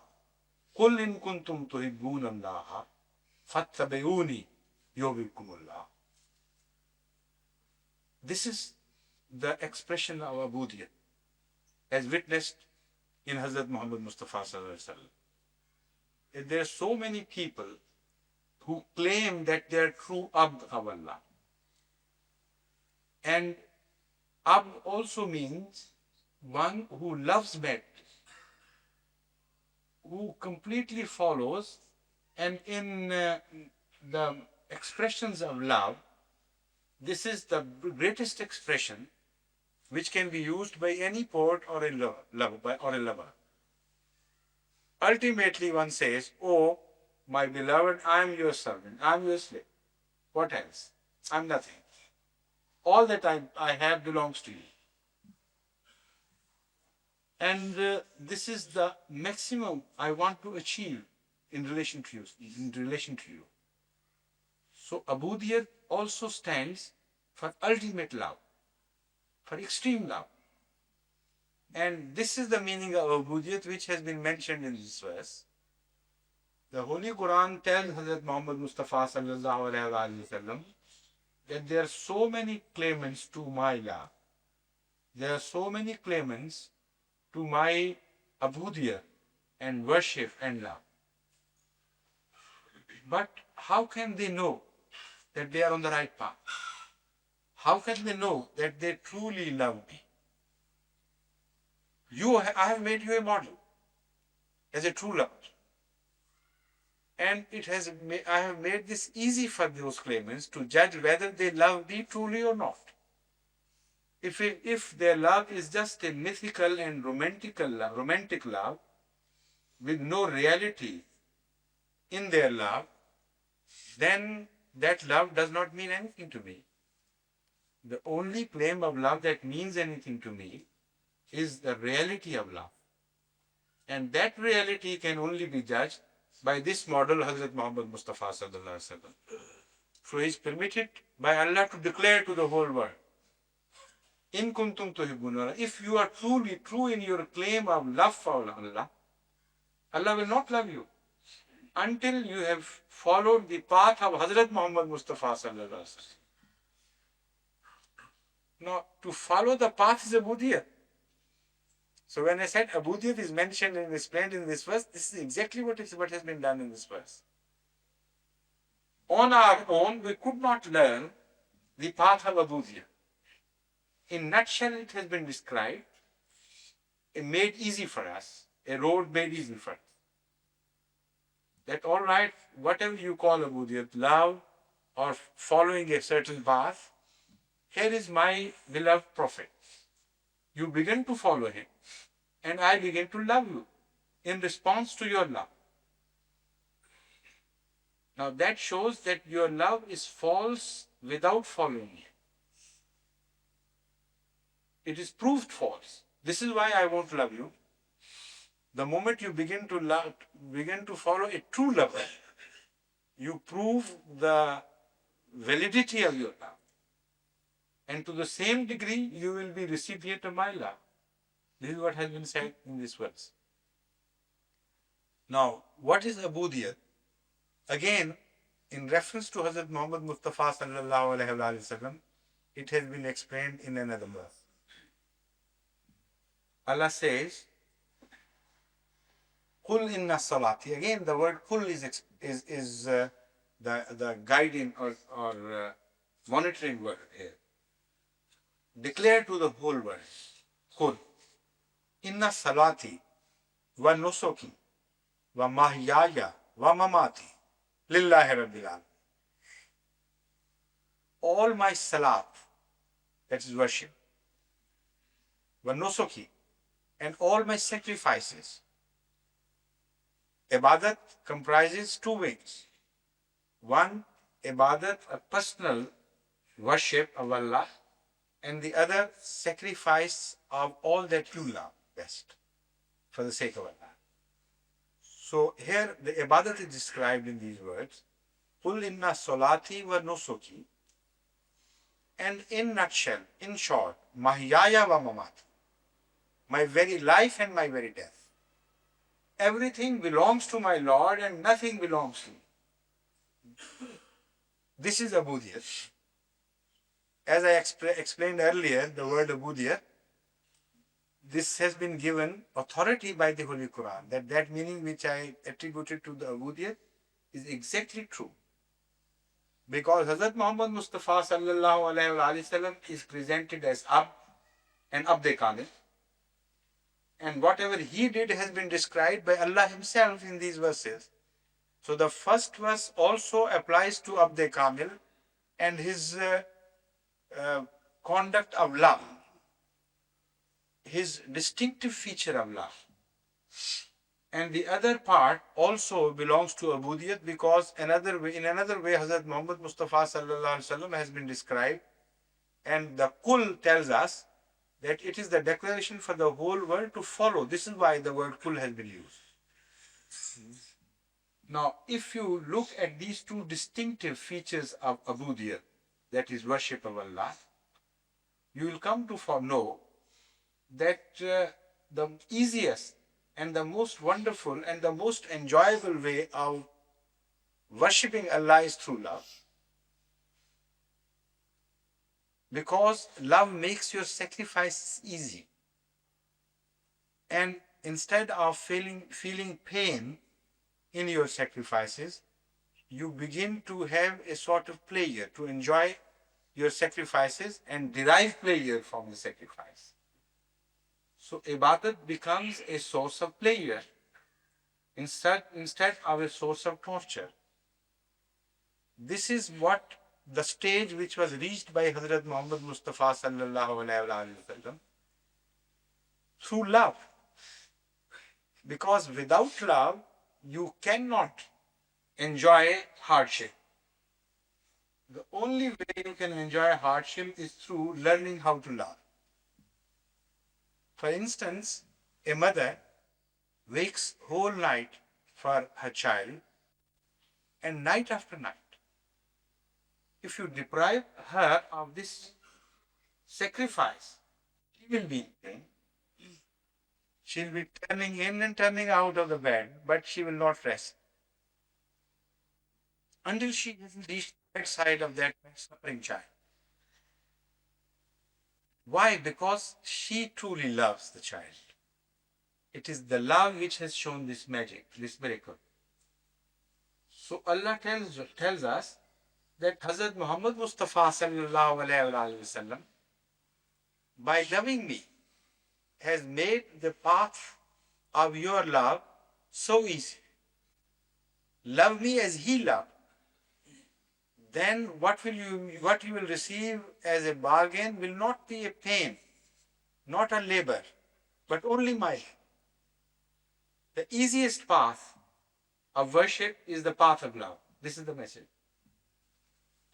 Qul in kuntum tuhibbun Allah, fattabi'uni yuhibbukumullah. This is the expression of Ubudiyat, as witnessed in Hazrat Muhammad Mustafa Sallallahu Alaihi Wasallam. There are so many people who claim that they are true Abd of Allah. And Abd also means one who loves bed, who completely follows, and in the expressions of love, this is the greatest expression which can be used by any poet or a lover. Ultimately, one says, "Oh, my beloved, I am your servant, I am your slave. What else? I am nothing. All that I have belongs to you." And this is the maximum I want to achieve in relation to you. So Ubudiyat also stands for ultimate love, for extreme love. And this is the meaning of Ubudiyat which has been mentioned in this verse. The Holy Quran tells Hazrat Muhammad Mustafa Sallallahu Alaihi Wasallam that there are so many claimants to my love. There are so many claimants to my Ubudiyat and worship and love. But how can they know that they are on the right path? How can they know that they truly love me? I have made you a model as a true lover. And I have made this easy for those claimants to judge whether they love me truly or not. If their love is just a mythical and romantic love, with no reality in their love, then that love does not mean anything to me. The only claim of love that means anything to me is the reality of love. And that reality can only be judged by this model, Hazrat Muhammad Mustafa Sallallahu Alaihi Wasallam. So he is permitted by Allah to declare to the whole world, In kuntum tuhibbun Allah. If you are truly true in your claim of love for Allah, Allah will not love you until you have followed the path of Hazrat Muhammad Mustafa Sallallahu Alaihi Wasallam. Now, to follow the path is Ubudiyat. So when I said Ubudiyat is mentioned and explained in this verse, this is exactly what has been done in this verse. On our own, we could not learn the path of Ubudiyat. In nutshell, it has been described, made easy for us, a road made easy for us. That all right, whatever you call Ubudiyat, love or following a certain path, here is my beloved Prophet. You begin to follow him, and I begin to love you in response to your love. Now that shows that your love is false without following him. It is proved false. This is why I won't love you. The moment you begin to follow a true lover, you prove the validity of your love. And to the same degree, you will be recipient of my love. This is what has been said in this verse. Now, what is Ubudiyat? Again, in reference to Hazrat Muhammad Mustafa Sallallahu Alaihi Wasallam, it has been explained in another verse. Allah says, Qul inna salati. Again, the word Qul is the guiding or monitoring word here. Declare to the whole world, Qul inna salati wa nusuki wa mahyaya wa mamati lillahi rabbil alamin. All my salat, that is worship, wa nusuki, and all my sacrifices. Ibadat comprises two wings. One, ibadat, a personal worship of Allah, and the other, sacrifice of all that you love best for the sake of Allah. So here the ibadat is described in these words. Qul inna solati wa nusuki. And in nutshell, in short, mahyaya wa mamati, my very life and my very death. Everything belongs to my Lord and nothing belongs to me. This is Abudiyat. As I explained earlier, the word Abudiyat, this has been given authority by the Holy Quran, that meaning which I attributed to the Abudiyat is exactly true. Because Hazrat Muhammad Mustafa sallallahu alayhi wa sallam is presented as Ab and Abd Kamil. And whatever he did has been described by Allah himself in these verses. So the first verse also applies to Abd Kamil and his conduct of love, his distinctive feature of love. And the other part also belongs to Abudiyat, because in another way Hazrat Muhammad Mustafa sallallahu alaihi wasallam has been described, and the Kul tells us that it is the declaration for the whole world to follow. This is why the word Kul has been used. Now, if you look at these two distinctive features of Abudiyat, that is worship of Allah, you will come to know that the easiest and the most wonderful and the most enjoyable way of worshipping Allah is through love. Because love makes your sacrifice easy. And instead of feeling pain in your sacrifices, you begin to have a sort of pleasure, to enjoy your sacrifices and derive pleasure from the sacrifice. So ibadat becomes a source of pleasure instead of a source of torture. This is what the stage which was reached by Hazrat Muhammad Mustafa sallallahu alaihi wasallam through love. Because without love, you cannot enjoy hardship. The only way you can enjoy hardship is through learning how to love. For instance, a mother wakes whole night for her child, and night after night. If you deprive her of this sacrifice, she will be in pain. She'll be turning in and turning out of the bed, but she will not rest until she has reached the bedside of that suffering child. Why? Because she truly loves the child. It is the love which has shown this magic, this miracle. So Allah tells us that Hazrat Muhammad Mustafa sallallahu alaihi wasallam, by loving me, has made the path of your love so easy. Love me as he loved. Then what you will receive as a bargain will not be a pain, not a labor, but only my. The easiest path of worship is the path of love. This is the message.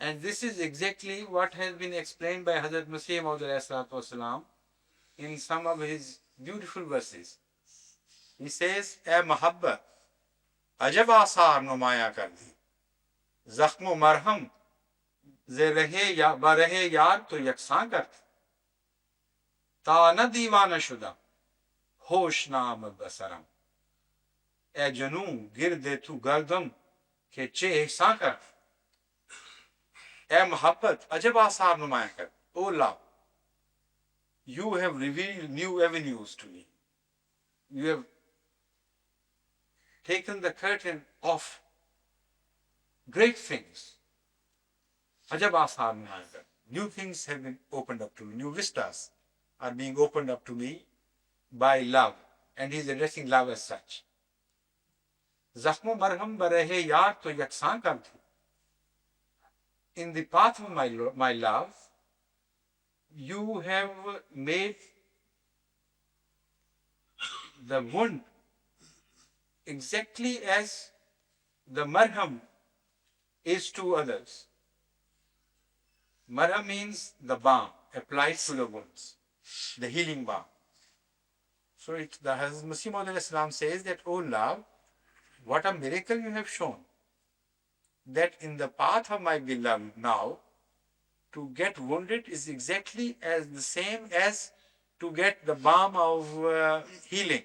And this is exactly what has been explained by Hazrat Masih Maud in some of his beautiful verses. He says, "Ay Mahabbat, ajab asar numaya kar di. Zakhmo marham, ze rahe ya barahe yaar to yaksan kar. Ta na diwana shuda, hosh naam basaram. Ay janu girde tu gardam, ke che ihsan kar. Ay Mahabbat, ajab asar numaya kar. O love, you have revealed new avenues to me. You have taken the curtain off great things. Ajab asar numaya kar. New things have been opened up to me. New vistas are being opened up to me by love. And he is addressing love as such. Zakhmo marham barahe yaar to yaksan kar thi. In the path of my love, you have made the wound exactly as the marham is to others. Marham means the balm applied to the wounds, the healing balm. So the Hazrat Masih Maud says that, "O love, what a miracle you have shown. that in the path of my beloved now, to get wounded is exactly as the same as to get the balm of healing.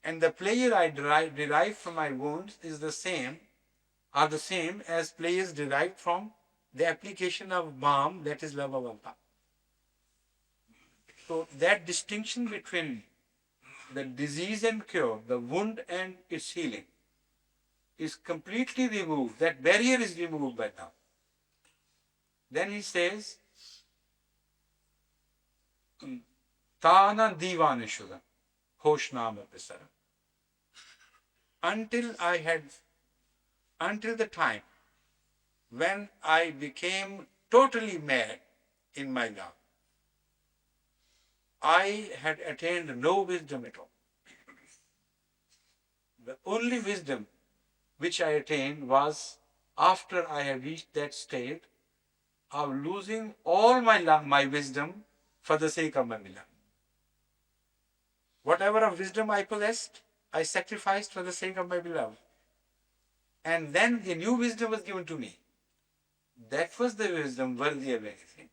And the pleasure I derive from my wounds is the same, are the same as pleasures derived from the application of balm, that is love of Allah. So that distinction between the disease and cure, the wound and its healing, is completely removed. That barrier is removed by now. Then he says, Tana Divan Shuddha, Hoshnam Pisara. Until the time when I became totally mad in my love, I had attained no wisdom at all. The only wisdom which I attained was after I had reached that state of losing all my wisdom for the sake of my beloved. Whatever of wisdom I possessed, I sacrificed for the sake of my beloved. And then the new wisdom was given to me. That was the wisdom worthy of anything.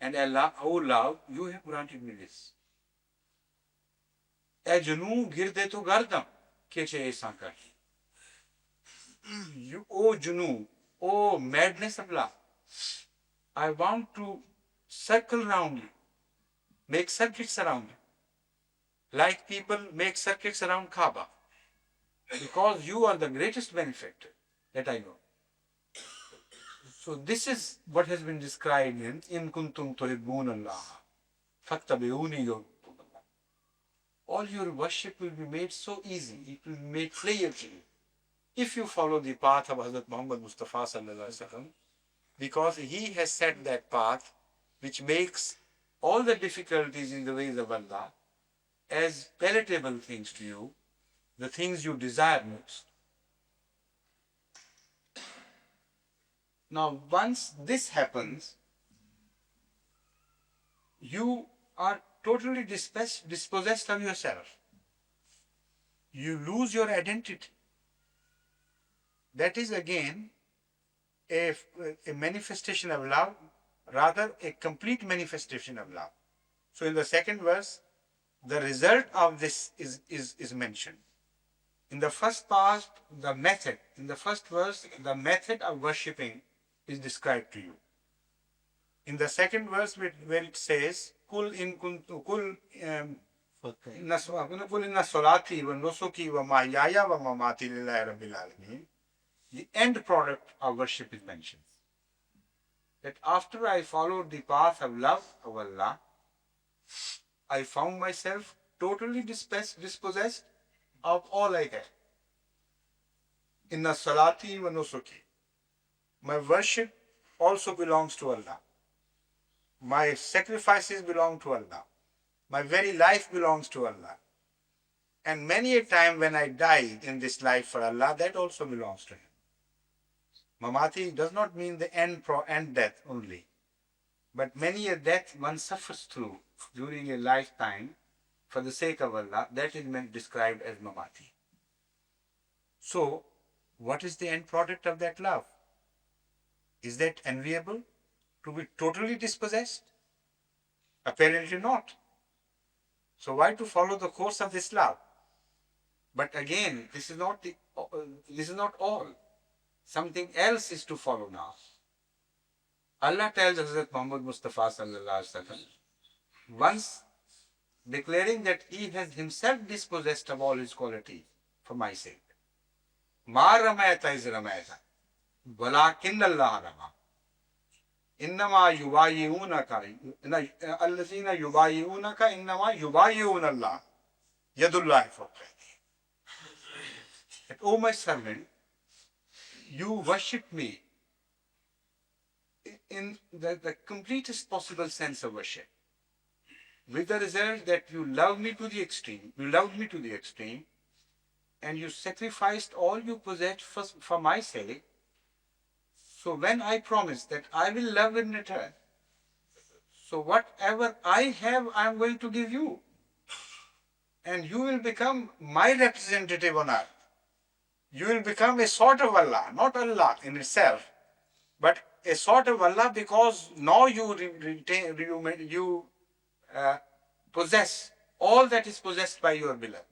And Allah, oh love, you have granted me this. E junoo girde to gardam, keche ehsan karhi. You, oh junoo, oh madness of love, I want to circle around you, make circuits around you, like people make circuits around Kaaba, because you are the greatest benefactor that I know. So this is what has been described in kuntum tuhibbun Allah, fattabi'uni yuhibbukum Allah. All your worship will be made so easy, it will be made clear to you, if you follow the path of Hazrat Muhammad Mustafa sallallahu alaihi wasallam, because he has set that path which makes all the difficulties in the ways of Allah as palatable things to you, the things you desire most. Now, once this happens, you are totally dispossessed of yourself. You lose your identity. That is again a manifestation of love, rather a complete manifestation of love. So in the second verse, the result of this is mentioned. In the first part, the method. In the first verse, the method of worshipping is described to you. In the second verse, where it says, Kul in kuntu kul inna salati wa nusuki wa mahyaya wa mamati lillahi rabbil alamin. The end product of worship is mentioned. That after I followed the path of love of Allah, I found myself totally dispossessed of all I had. Inna salati wa nusuki. My worship also belongs to Allah. My sacrifices belong to Allah. My very life belongs to Allah. And many a time when I died in this life for Allah, that also belongs to Him. Mamati does not mean the end death only, but many a death one suffers through during a lifetime for the sake of Allah, that is described as mamati. So, what is the end product of that love? Is that enviable? To be totally dispossessed? Apparently not. So why to follow the course of this love? But again, this is not all. Something else is to follow now. Allah tells Hazrat Muhammad Mustafa sallallahu alaihi wasallam, once declaring that He has Himself dispossessed of all His qualities for my sake. Ma ramayta iz ramayta, walakin Allah rama. Innama yubayi'unaka, allazina yubayi'unaka innama yubayi'un Allah. Yadullahi fawqa aydihim. O my servant, you worship me in the completest possible sense of worship, with the result that you love me to the extreme, and you sacrificed all you possessed for my sake. So when I promise that I will love in return, so whatever I have, I am going to give you. And you will become my representative on earth. you will become a sort of Allah, not Allah in itself, but a sort of Allah, because now you possess all that is possessed by your beloved.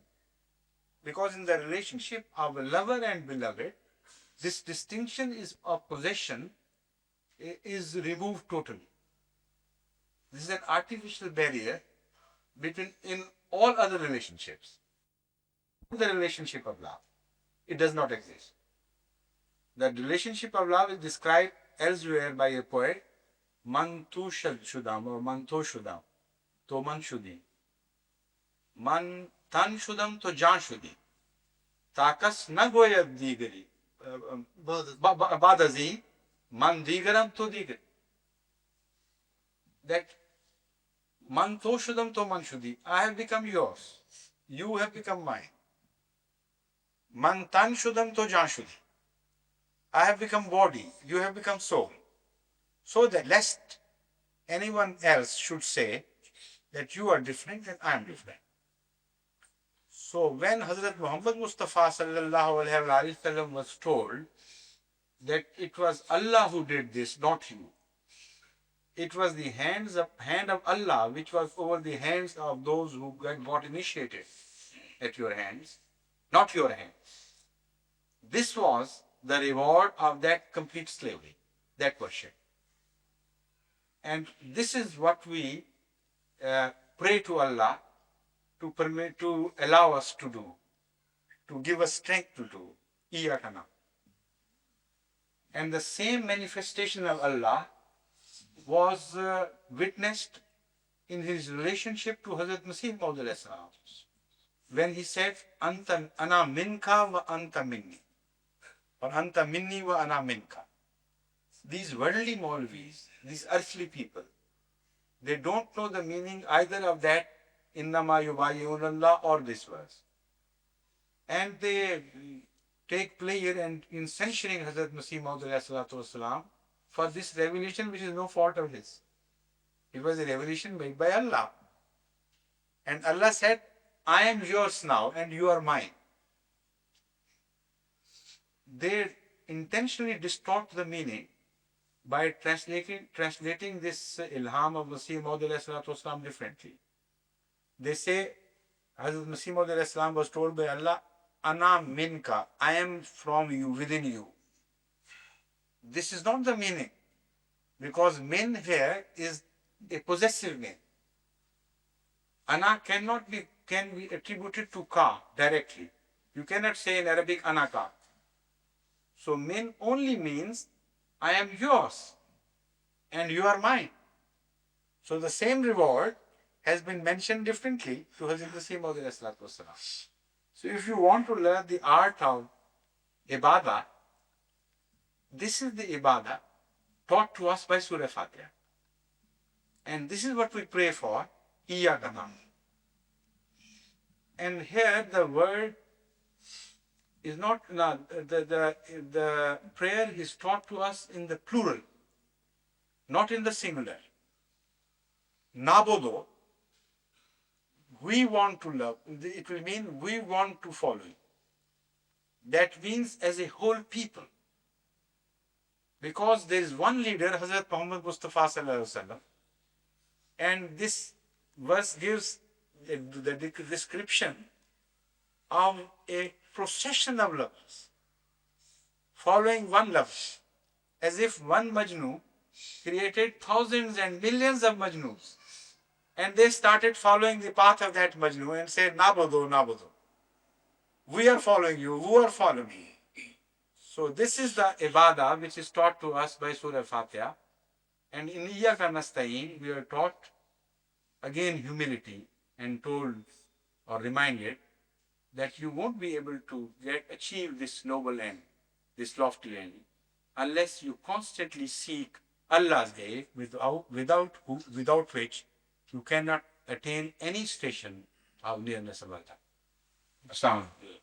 Because in the relationship of a lover and beloved, this distinction of possession is removed totally. This is an artificial barrier in all other relationships. The relationship of love, it does not exist. The relationship of love is described elsewhere by a poet, Man tu shudam or man to shudam, to man shudi. Man tan shudam to jan shudi. Takas na goya digari. Badazi, man digaram to digari. That man to shudam to man shudi. I have become yours. You have become mine. Man tan shudam to jan shudi. I have become body. You have become soul. So that lest anyone else should say that you are different and I am different. So when Hazrat Muhammad Mustafa sallallahu alaihi wasallam was told that it was Allah who did this, not you. It was the hand of Allah which was over the hands of those who got initiated at your hands, not your hands. This was the reward of that complete slavery, that worship. And this is what we pray to Allah to allow us to do, to give us strength to do. Iyakana. And the same manifestation of Allah was witnessed in his relationship to Hazrat Masih Maud, when he said, Anta ana minka wa anta minni, or anta minni wa ana minka. These worldly Maulvis, these earthly people, they don't know the meaning either of that innama yubayyi'una Allah or this verse. And they take pleasure in censuring Hazrat Masih Maud for this revelation which is no fault of his. It was a revelation made by Allah. And Allah said, I am yours now and you are mine. They intentionally distort the meaning by translating this ilham of Masih Maud differently. They say, Hazrat Masih Maud was told by Allah, Ana minka, I am from you, within you. This is not the meaning, because min here is a possessive min. Ana can be attributed to ka directly. You cannot say in Arabic anaka. So min only means I am yours and you are mine. So the same reward has been mentioned differently to Hazrat Masih Maud. So if you want to learn the art of ibadah, this is the ibadah taught to us by Surah Al-Faatiha. And this is what we pray for, Iyaka na'budu. And here the word is not, the prayer is taught to us in the plural, not in the singular. Nabodo, we want to love, it will mean we want to follow you. That means as a whole people. Because there is one leader, Hazrat Muhammad Mustafa sallallahu alaihi wasallam, and this verse gives the description of a procession of lovers following one lover, as if one Majnu created thousands and millions of Majnus, and they started following the path of that Majnu and said, Nabodo, Nabodo. We are following you, who are following me? So this is the ibadah which is taught to us by Surah Al-Faatiha. And in Iyaka Nasta'een, we are taught again humility and told or reminded that you won't be able to achieve this noble end, this lofty end, unless you constantly seek Allah's aid, without which you cannot attain any station of nearness of Allah. Assalamu alaikum.